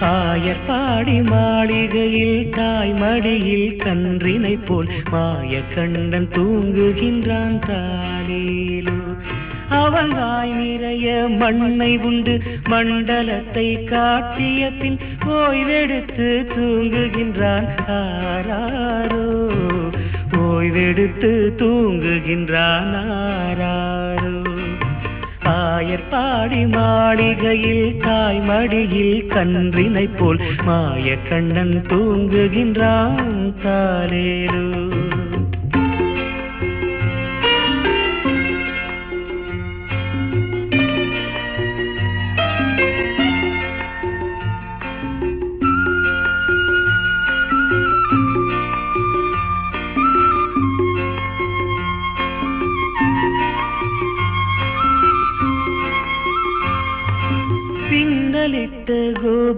ஆயர்பாடி மாளிகையில் தாய்மடியில் கன்றினை போல் மாய கண்டன் தூங்குகின்றான் தாலேலோ. அவன் வாய் நிறைய மண்ணை உண்டு மண்டலத்தை காட்டிய பின் ஓய்வெடுத்து தூங்குகின்றான் ஆராரோ. ஓய்வெடுத்து தூங்குகின்றான் ஆராரோ. ஆயர்பாடி மாளிகையில் தாய்மடியில் கன்றினை போல் மாய கண்ணன் தூங்குகின்றான் தாலேலோ.